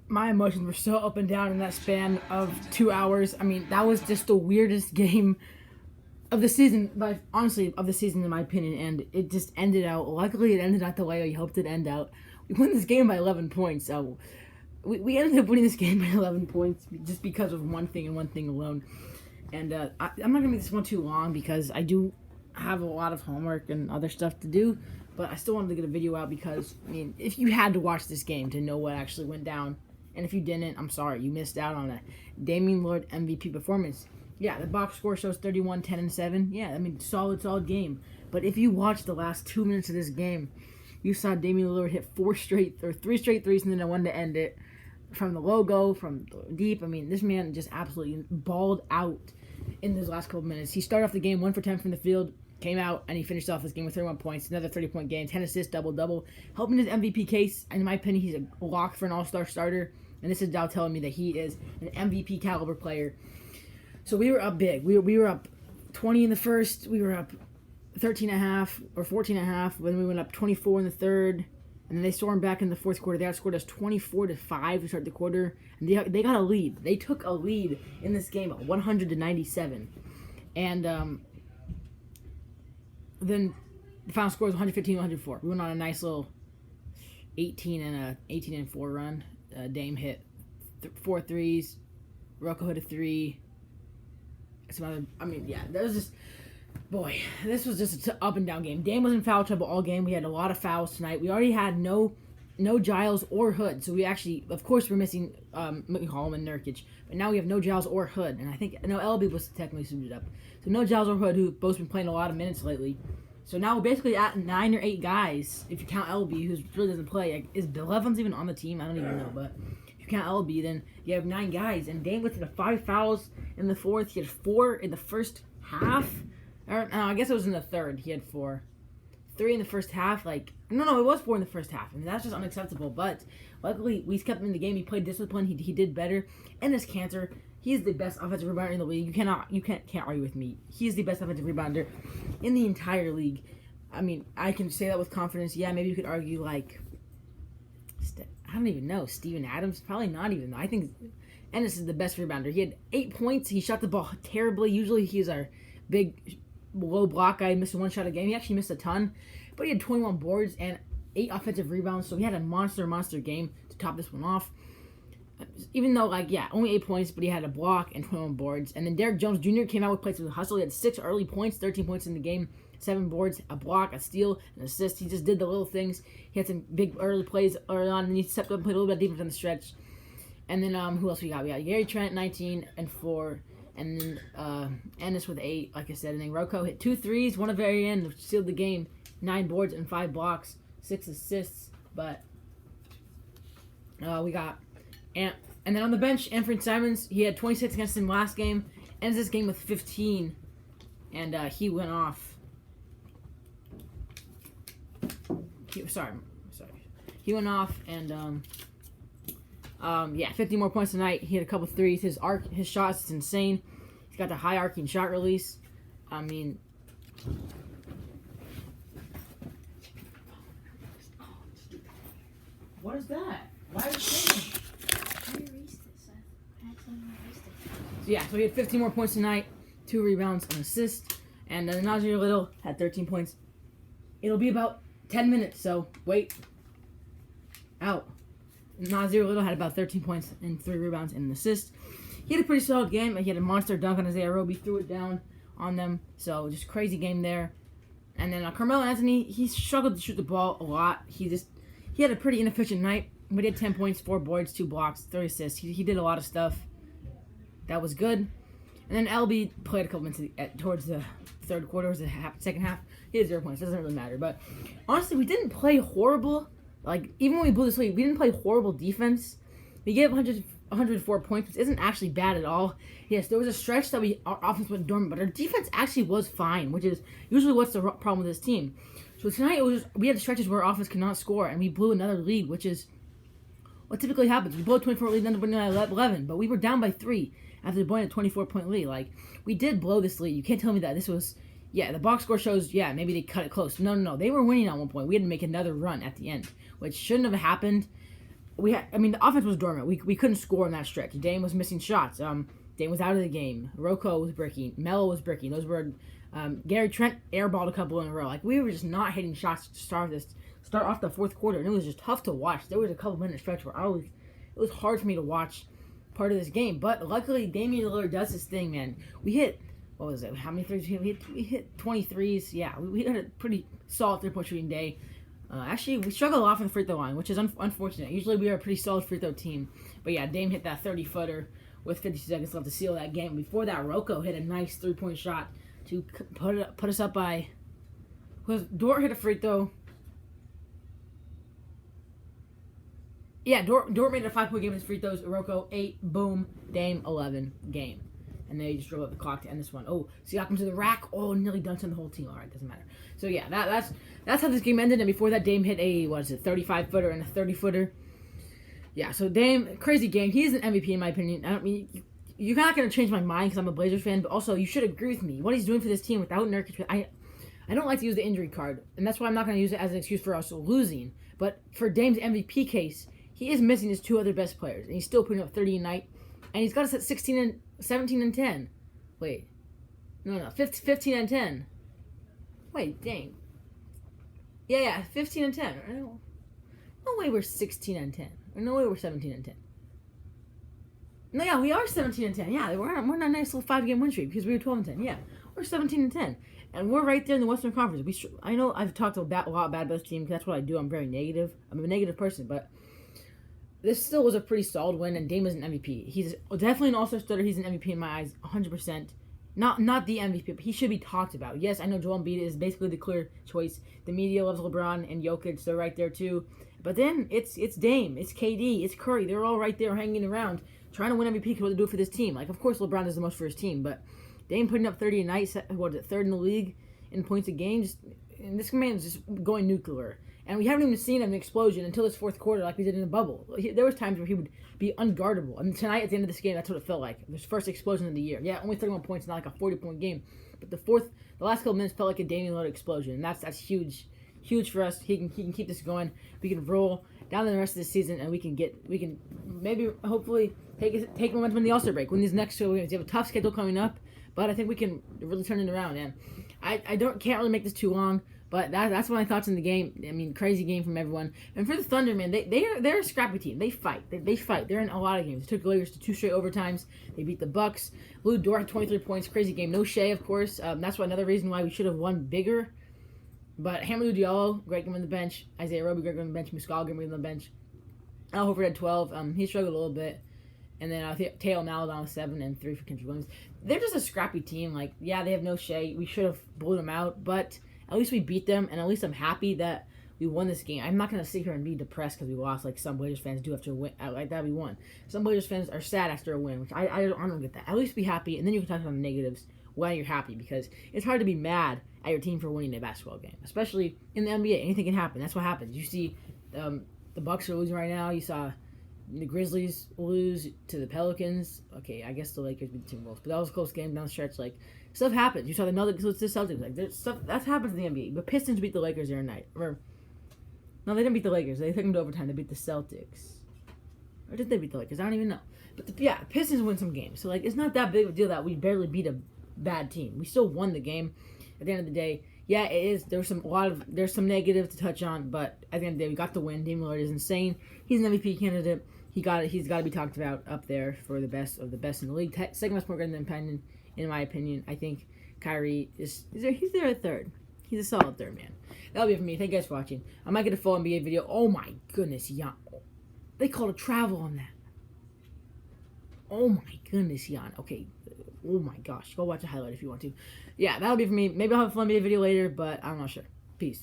My emotions were so up and down in that span of 2 hours. I mean, that was just the weirdest game of the season, but honestly, of the season, in my opinion. And it just ended out. Luckily, it ended out the way I hoped it end out. We won this game by 11 points. So we ended up winning this game by 11 points just because of one thing and one thing alone. And I'm not gonna make this one too long because I do have a lot of homework and other stuff to do. But I still wanted to get a video out because, I mean, if you had to watch this game to know what actually went down, and if you didn't, I'm sorry, you missed out on a Damian Lillard MVP performance. Yeah, the box score shows 31, 10, and 7. Yeah, I mean, solid game. But if you watch the last 2 minutes of this game, you saw Damian Lillard hit 3 straight threes and then a one to end it. From the logo, from deep. I mean, this man just absolutely balled out in those last couple minutes. He started off the game 1 for 10 from the field, came out, and he finished off this game with 31 points, another 30-point game, 10 assists, double-double, helping his MVP case. In my opinion, he's a lock for an all-star starter, and this is Dow telling me that he is an MVP caliber player. So we were up big. We were up 20 in the first. We were up 13.5 or 14.5. Then we went up 24 in the third. And then they stormed back in the fourth quarter. They outscored us 24-5 to start the quarter. And they got a lead. They took a lead in this game at 100-97. And then the final score was 115-104. We went on a nice little 18-4 run. Dame hit 4 threes. Rocco hit a 3. Some other. I mean, yeah, that was just. Boy, this was just an up and down game. Dame was in foul trouble all game. We had a lot of fouls tonight. We already had no Giles or Hood, so we actually, of course, we're missing McCollum and Nurkic, but now we have no Giles or Hood, and I think no LB was technically suited up, so no Giles or Hood, who both been playing a lot of minutes lately. So now we're basically at 9 or 8 guys, if you count LB, who really doesn't play. Is Bill Evans even on the team? I don't even know, but if you count LB, then you have 9 guys, and Dame went to the 5 fouls in the fourth. He had 4 in the first half. Or, no, I guess it was in the third. He had 4. 3 in the first half. No, it was 4 in the first half. I mean, that's just unacceptable. But luckily, we kept him in the game. He played disciplined. He did better. And this Cantor, he's the best offensive rebounder in the league. You can't argue with me. He's the best offensive rebounder in the entire league. I mean, I can say that with confidence. Yeah, maybe you could argue I don't even know. Steven Adams, probably not even. I think Ennis is the best rebounder. He had 8 points. He shot the ball terribly. Usually, he's our big low block guy, missed 1 shot a game. He actually missed a ton, but he had 21 boards and 8 offensive rebounds, so he had a monster game to top this one off. Even though, only 8 points, but he had a block and 21 boards. And then Derek Jones Jr. came out with plays with a hustle. He had 6 early points, 13 points in the game, 7 boards, a block, a steal, an assist. He just did the little things. He had some big early plays early on, and he stepped up and played a little bit deeper on the stretch. And then who else we got? We got Gary Trent, 19 and 4. And then Ennis with 8, like I said. And then Rocco hit 2 threes, one at the very end, which sealed the game. 9 boards and 5 blocks, 6 assists. But we got... And then on the bench, Anthony Simons, he had 26 against him last game. Ends this game with 15. And he went off. Sorry. He went off and... 50 more points tonight. He had a couple threes. His shots is insane. He's got the high arcing shot release. I mean, what is that? Why is it changing? I erased this. I accidentally erased it. So he had 15 more points tonight, 2 rebounds, an assist, and Nazir Little had 13 points. It'll be about 10 minutes, so wait. Out. Nazir Little had about 13 points and 3 rebounds and an assist. He had a pretty solid game. He had a monster dunk on Isaiah Roby, threw it down on them. So just crazy game there. And then Carmelo Anthony, he struggled to shoot the ball a lot. He had a pretty inefficient night, but he had 10 points, 4 boards, 2 blocks, 3 assists. He did a lot of stuff. That was good. And then LB played a couple minutes towards the third quarter, was the second half. He had 0 points. Doesn't really matter. But honestly, we didn't play horrible. Even when we blew this lead, we didn't play horrible defense. We gave 104 points, which isn't actually bad at all. Yes, there was a stretch that our offense went dormant, but our defense actually was fine, which is usually what's the problem with this team. So tonight, we had stretches where our offense could not score, and we blew another lead, which is what typically happens. We blow a 24 lead, and then winning by 11, but we were down by 3 after blowing a 24-point lead. We did blow this lead. You can't tell me that this was... Yeah, the box score shows, maybe they cut it close. No. They were winning at one point. We had to make another run at the end, which shouldn't have happened. the offense was dormant. We couldn't score in that stretch. Dame was missing shots. Dame was out of the game. Rocco was bricking. Melo was bricking. Those were Gary Trent airballed a couple in a row. Like, we were just not hitting shots to start off the fourth quarter, and it was just tough to watch. There was a couple minute stretch where it was hard for me to watch part of this game. But luckily, Damian Lillard does his thing, man. We hit, what was it? How many threes? We hit 23s. Yeah, we had a pretty solid 3-point shooting day. Actually, we struggled a lot from the free throw line, which is unfortunate. Usually, we are a pretty solid free throw team. But yeah, Dame hit that 30-footer with 52 seconds left to seal that game. Before that, Rocco hit a nice 3-point shot to put us up by. Dort hit a free throw. Yeah, Dort made it a 5-point game with his free throws. Rocco 8, boom, Dame 11, game. And they just drove up the clock to end this one. Oh, Siakam to the rack. Oh, nearly dunked on the whole team. All right, doesn't matter. So yeah, that's how this game ended. And before that, Dame hit a 35-footer and a 30-footer. Yeah, so Dame, crazy game. He is an MVP in my opinion. I mean, you're not gonna change my mind because I'm a Blazers fan, but also you should agree with me. What he's doing for this team without Nurkic, I don't like to use the injury card, and that's why I'm not gonna use it as an excuse for us losing. But for Dame's MVP case, he is missing his 2 other best players, and he's still putting up 30 a night, and he's got us at 17 and 10. Wait, no, 15 and 10. Wait, dang. Yeah, 15 and 10. No way we're 16 and 10. No way we're 17 and 10. No, yeah, we are 17 and 10. Yeah, we're on a nice little 5-game win streak because we were 12 and 10. Yeah, we're 17 and 10. And we're right there in the Western Conference. I know I've talked a lot bad about this team because that's what I do. I'm very negative. I'm a negative person, but this still was a pretty solid win, and Dame is an MVP. He's definitely an all-star starter. He's an MVP in my eyes, 100%. Not the MVP, but he should be talked about. Yes, I know Joel Embiid is basically the clear choice. The media loves LeBron and Jokic. They're right there, too. But then it's Dame, it's KD, it's Curry. They're all right there hanging around, trying to win MVP because what they do for this team. Like, of course, LeBron does the most for his team, but Dame putting up 30 a night, third in the league in points a game. And this man's just going nuclear. And we haven't even seen an explosion until this fourth quarter like we did in the bubble. There was times where he would be unguardable. And tonight, at the end of this game, that's what it felt like. His first explosion of the year. Yeah, only 31 points, not like a 40-point game. But the last couple minutes felt like a Damian Lillard explosion. And that's huge for us. He can keep this going. We can roll down the rest of the season, and we can maybe hopefully take momentum in the All-Star break. Win these next 2 games. We have a tough schedule coming up, but I think we can really turn it around. And I can't really make this too long. But that's my thoughts on the game. I mean, crazy game from everyone. And for the Thunder, man, they're a scrappy team. They fight. They fight. They're in a lot of games. They took the Lakers to 2 straight overtimes. They beat the Bucks. Lou Dort had 23 points. Crazy game. No Shea, of course. That's another reason why we should have won bigger. But Hamidou Diallo, great game on the bench. Isaiah Roby, great game on the bench. Muscala, great game on the bench. Al Horford had 12. He struggled a little bit. And then Teo Maladon with 7 and 3 for Kendrick Williams. They're just a scrappy team. Like, yeah, they have no Shea. We should have blown them out, but at least we beat them, and at least I'm happy that we won this game. I'm not going to sit here and be depressed because we lost like some Blazers fans do after a win. Like that, we won. Some Blazers fans are sad after a win, which I don't get that. At least be happy, and then you can talk about the negatives when you're happy, because it's hard to be mad at your team for winning a basketball game, especially in the NBA. Anything can happen. That's what happens. You see the Bucks are losing right now. You saw the Grizzlies lose to the Pelicans. Okay, I guess the Lakers beat the Timberwolves, but that was a close game down the stretch. Like, stuff happens. You saw the Nuggets lose to the Celtics. Like, there's stuff that's happened in the NBA. The Pistons beat the Lakers the other night. No, they didn't beat the Lakers. They took them to overtime. They beat the Celtics. Or did they beat the Lakers? I don't even know. But Pistons win some games. So like, it's not that big of a deal that we barely beat a bad team. We still won the game. At the end of the day, yeah, it is. There's some negative to touch on, but at the end of the day, we got the win. Damian Lillard is insane. He's an MVP candidate. He's got to be talked about up there for the best of the best in the league. Second best point guard in my opinion. I think Kyrie he's there at third. He's a solid third man. That'll be it for me. Thank you guys for watching. I might get a full NBA video. Oh my goodness, Jan. They called a travel on that. Oh my goodness, Jan. Okay. Oh my gosh. Go watch a highlight if you want to. Yeah, that'll be it for me. Maybe I'll have a full NBA video later, but I'm not sure. Peace.